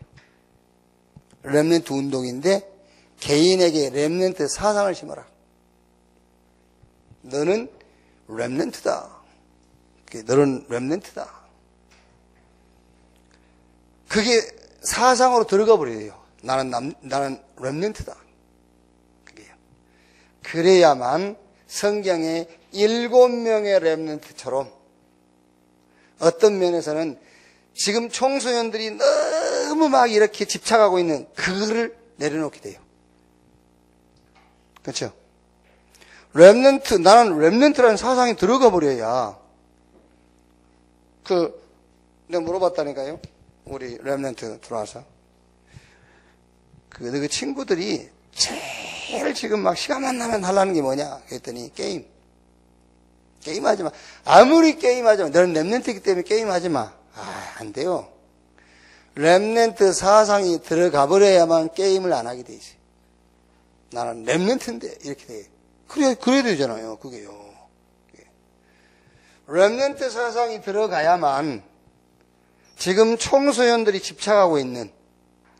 렘넌트 운동인데 개인에게 렘넌트 사상을 심어라. 너는 렘넌트다. 너는 렘넌트다. 그게 사상으로 들어가 버려요. 나는 렘넌트다. 그게요. 그래야만 성경의 7명의 렘넌트처럼 어떤 면에서는 지금 청소년들이 너무 막 이렇게 집착하고 있는 그거를 내려놓게 돼요. 그렇죠? 나는 렘넌트라는 사상이 들어가 버려야 내가 물어봤다니까요. 우리 렘넌트 들어와서 그 친구들이 제일 지금 막 시간만 나면 하려는 게 뭐냐 그랬더니 게임하지 마. 아무리 게임하지 마. 너는 렘넌트이기 때문에 게임하지 마. 안 돼요. 렘넌트 사상이 들어가 버려야만 게임을 안 하게 되지. 나는 렘넌트인데 이렇게 돼. 그래야 되잖아요. 그게요. 렘넌트 사상이 들어가야만 지금 청소년들이 집착하고 있는,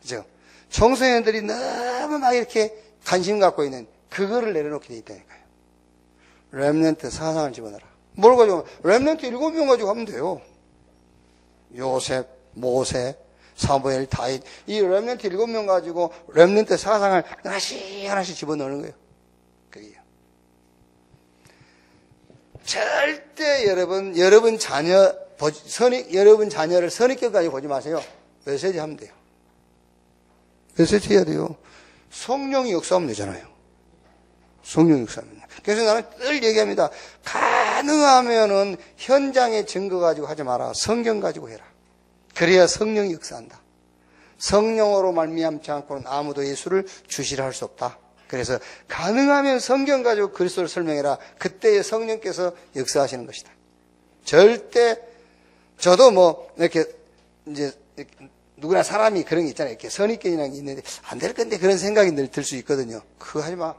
그죠? 청소년들이 너무 막 이렇게 관심 갖고 있는 그거를 내려놓게 돼 있다니까요. 렘넌트 사상을 집어넣어라. 뭘 가지고? 렘넌트 7명 가지고 하면 돼요. 요셉, 모세, 사무엘, 다윗. 이 렘넌트 7명 가지고 렘넌트 사상을 하나씩 집어넣는 거예요. 그게요. 절대 여러분 자녀를 선입견까지 보지 마세요. 메시지 하면 돼요. 메시지 해야 돼요. 성령이 역사하면 되잖아요. 성령이 역사하면. 그래서 나는 늘 얘기합니다. 가능하면은 현장의 증거 가지고 하지 마라. 성경 가지고 해라. 그래야 성령이 역사한다. 성령으로 말미암지 않고는 아무도 예수를 주시라 할 수 없다. 그래서 가능하면 성경 가지고 그리스도를 설명해라. 그때의 성령께서 역사하시는 것이다. 절대 저도 이렇게 이제 누구나 사람이 그런 게 있잖아요. 이렇게 선입견이라는 게 있는데 안 될 건데 그런 생각이 늘 들 수 있거든요. 그거 하지 마.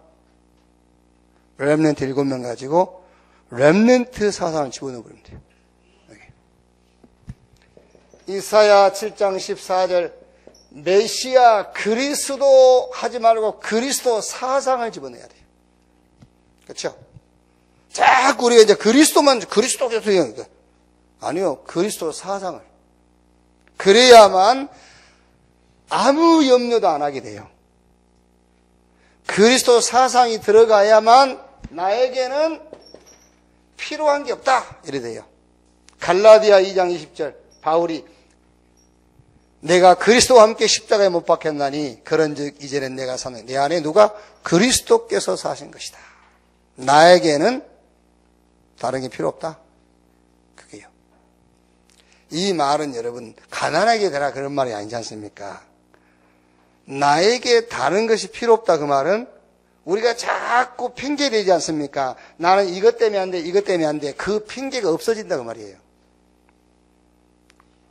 렘넌트 7명 가지고 렘넌트 사상을 집어넣어 버리면 돼요. 여기. 이사야 7장 14절 메시아 그리스도 하지 말고 그리스도 사상을 집어넣어야 돼요. 그렇죠? 자꾸 우리가 이제 그리스도 계속 얘기하니까 아니요. 그리스도 사상을. 그래야만 아무 염려도 안 하게 돼요. 그리스도 사상이 들어가야만 나에게는 필요한 게 없다. 이래 돼요. 갈라디아 2장 20절 바울이 내가 그리스도와 함께 십자가에 못 박혔나니 그런즉 이제는 내가 사는 내 안에 누가 그리스도께서 사신 것이다. 나에게는 다른 게 필요 없다. 그게요. 이 말은 여러분 가난하게 되라 그런 말이 아니지 않습니까? 나에게 다른 것이 필요 없다 그 말은 우리가 자꾸 핑계대지 않습니까? 나는 이것 때문에 안 돼, 이것 때문에 안 돼. 그 핑계가 없어진다 그 말이에요.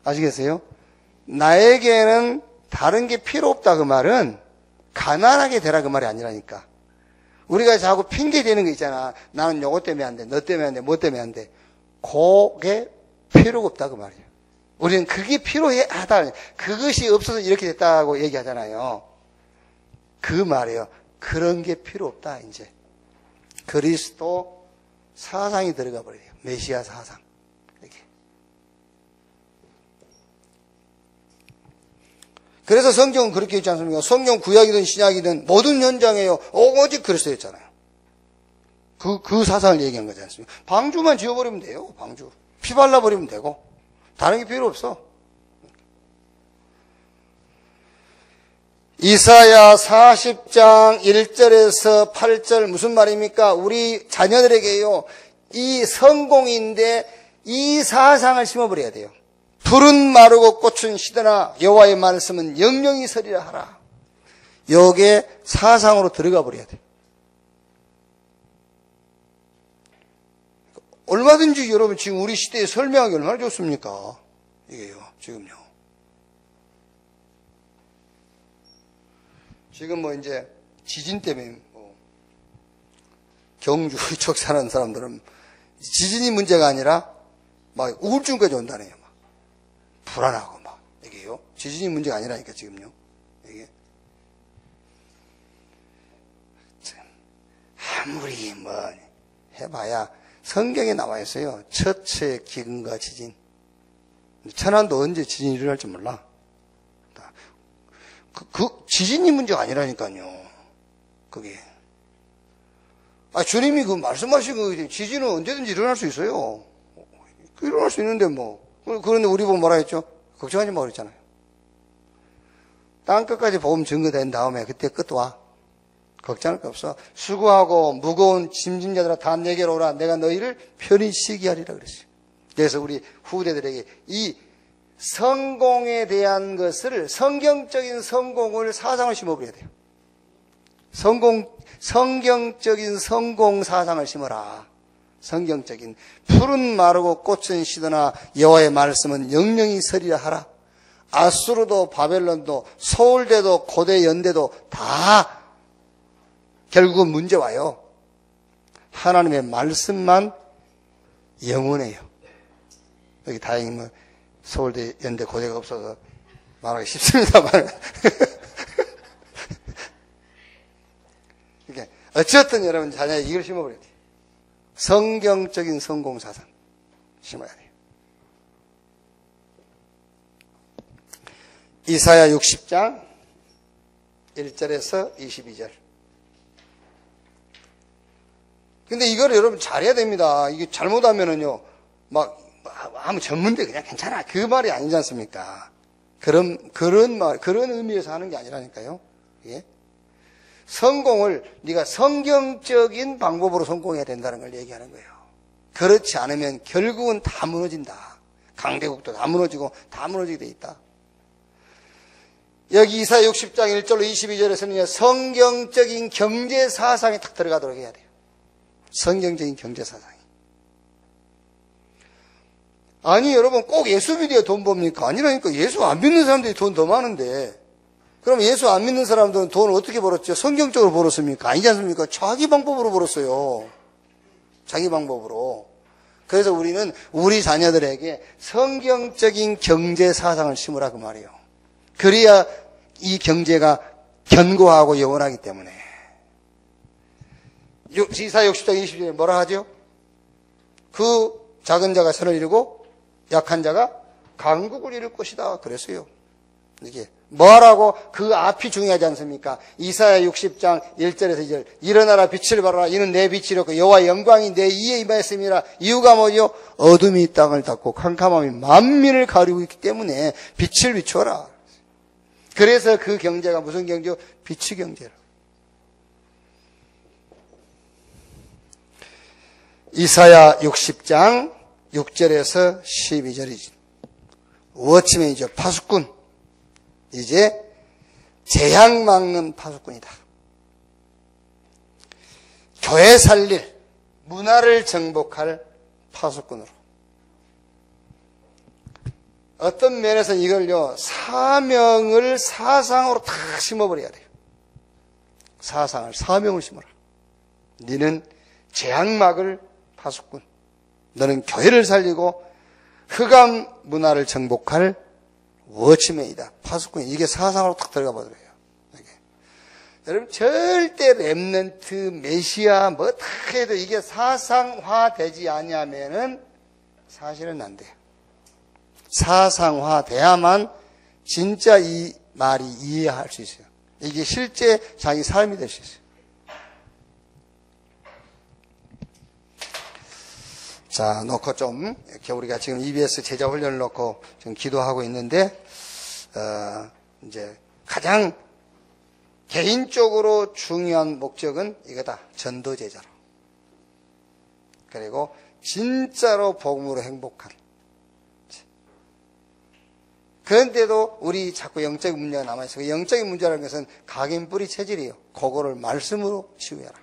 아시겠어요? 나에게는 다른 게 필요 없다 그 말은 가난하게 되라 그 말이 아니라니까. 우리가 자꾸 핑계대는 거 있잖아. 나는 요것 때문에 안 돼, 너 때문에 안 돼, 뭐 때문에 안 돼. 그게 필요가 없다 그 말이에요. 우리는 그게 필요하다. 그것이 없어서 이렇게 됐다고 얘기하잖아요. 그 말이에요. 그런 게 필요 없다 이제. 그리스도 사상이 들어가 버려요. 메시아 사상. 이렇게. 그래서 성경은 그렇게 있지 않습니까? 성경 구약이든 신약이든 모든 현장에요. 오직 그리스도였잖아요. 그 사상을 얘기한 거지 않습니까? 방주만 지어버리면 돼요. 방주. 피 발라버리면 되고. 다른 게 필요 없어. 이사야 40장 1절에서 8절 무슨 말입니까? 우리 자녀들에게요. 이 성공인데 이 사상을 심어버려야 돼요. 풀은 마르고 꽃은 시드나 여호와의 말씀은 영영이 서리라 하라. 여기에 사상으로 들어가 버려야 돼요. 얼마든지 여러분 지금 우리 시대에 설명하기 얼마나 좋습니까? 이게요, 지금요. 지금 뭐 이제 지진 때문에 경주 이쪽 사는 사람들은 지진이 문제가 아니라 막 우울증까지 온다네요. 막 불안하고 막 이게요. 지진이 문제가 아니라니까 지금요. 이게 아무리 뭐 해봐야 성경에 나와 있어요. 처처의 기근과 지진. 천안도 언제 지진이 일어날지 몰라. 그 지진이 문제가 아니라니까요. 그게. 주님이 그 말씀하시고 지진은 언제든지 일어날 수 있어요. 일어날 수 있는데 뭐. 그런데 우리 보고 뭐라 했죠? 걱정하지 마 그랬잖아요. 땅끝까지 복음 증거된 다음에 그때 끝 와. 걱정할 거 없어. 수고하고 무거운 짐진 자들아 다 내게로 오라. 내가 너희를 편히 쉬게 하리라 그랬어요. 그래서 우리 후대들에게 이 성공에 대한 것을 성경적인 성공을 사상을 심어버려야 돼요. 성경적인 성공 사상을 심어라. 성경적인 푸른 마르고 꽃은 시드나 여호와의 말씀은 영영이 서리라 하라. 아수르도 바벨론도 서울대도 고대 연대도 다 결국은 문제 와요. 하나님의 말씀만 영원해요. 여기 다행히 뭐 서울대 연대 고대가 없어서 말하기 쉽습니다만 그러니까 어쨌든 여러분 자녀에 이걸 심어버려야 돼요. 성경적인 성공사상 심어야 돼요. 이사야 60장 1절에서 22절. 근데 이걸 여러분 잘해야 됩니다. 이게 잘못하면은요, 아무 전문대 그냥 괜찮아. 그 말이 아니지 않습니까? 그런 의미에서 하는 게 아니라니까요. 예? 성공을 네가 성경적인 방법으로 성공해야 된다는 걸 얘기하는 거예요. 그렇지 않으면 결국은 다 무너진다. 강대국도 다 무너지고 다 무너지게 돼 있다. 여기 이사야 60장 1절로 22절에서는 성경적인 경제 사상에 딱 들어가도록 해야 돼요. 성경적인 경제 사상이. 아니 여러분 꼭 예수 믿어야 돈 법니까? 아니라니까. 예수 안 믿는 사람들이 돈 더 많은데 그럼 예수 안 믿는 사람들은 돈을 어떻게 벌었죠? 성경적으로 벌었습니까? 아니지 않습니까? 자기 방법으로 벌었어요. 자기 방법으로. 그래서 우리는 우리 자녀들에게 성경적인 경제 사상을 심으라 그 말이에요. 그래야 이 경제가 견고하고 영원하기 때문에. 이사야 60장 20절에 뭐라 하죠? 그 작은 자가 선을 이루고 약한 자가 강국을 이룰 것이다 그랬어요. 이게 뭐라고? 그 앞이 중요하지 않습니까? 이사야 60장 1절에서 2절. 일어나라 빛을 발하라. 이는 내 빛이었고 여호와의 영광이 내 이에 임하였음이라. 이유가 뭐죠? 어둠이 땅을 닫고 캄캄함이 만민을 가리고 있기 때문에 빛을 비춰라. 그래서 그 경제가 무슨 경제요? 빛의 경제라. 이사야 60장 6절에서 12절이지. 워치맨이죠. 파수꾼. 이제 재앙 막는 파수꾼이다. 교회 살릴, 문화를 정복할 파수꾼으로. 어떤 면에서 이걸요, 사명을 사상으로 다 심어버려야 돼요. 사명을 심어라. 너는 재앙 막을 파수꾼. 너는 교회를 살리고 흑암 문화를 정복할 워치맨이다. 파수꾼이. 이게 사상으로 딱 들어가 버려요. 여러분 절대 렘넌트, 메시아 뭐 어떻게 해도 이게 사상화되지 않으면은 사실은 안 돼요. 사상화돼야만 진짜 이 말이 이해할 수 있어요. 이게 실제 자기 삶이 될 수 있어요. 자, 놓고 좀, 이렇게 우리가 지금 EBS 제자 훈련을 놓고 지금 기도하고 있는데, 이제 가장 개인적으로 중요한 목적은 이거다. 전도 제자로. 그리고 진짜로 복음으로 행복한. 그런데도 우리 자꾸 영적인 문제가 남아있어요. 영적인 문제라는 것은 각인 뿌리 체질이에요. 그거를 말씀으로 치유해라.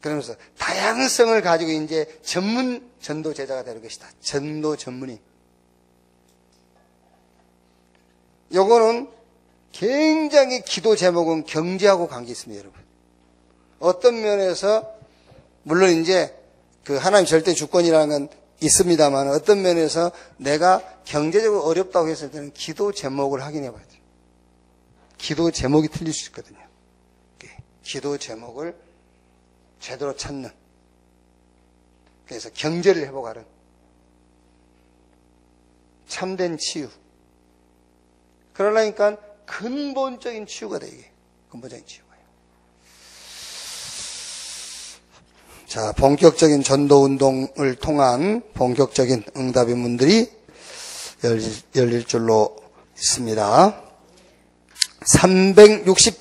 그러면서 다양성을 가지고 이제 전문 전도 제자가 되는 것이다. 전도 전문인. 요거는 굉장히 기도 제목은 경제하고 관계 있습니다, 여러분. 어떤 면에서 물론 이제 그 하나님 절대 주권이라는 건 있습니다만 어떤 면에서 내가 경제적으로 어렵다고 했을 때는 기도 제목을 확인해 봐야 돼요. 기도 제목이 틀릴 수 있거든요. 기도 제목을 제대로 찾는. 그래서 경제를 회복하는 참된 치유. 그러려니까 근본적인 치유가 돼, 이게. 근본적인 치유가요. 자, 본격적인 전도 운동을 통한 본격적인 응답의 문들이 열릴 줄로 있습니다. 360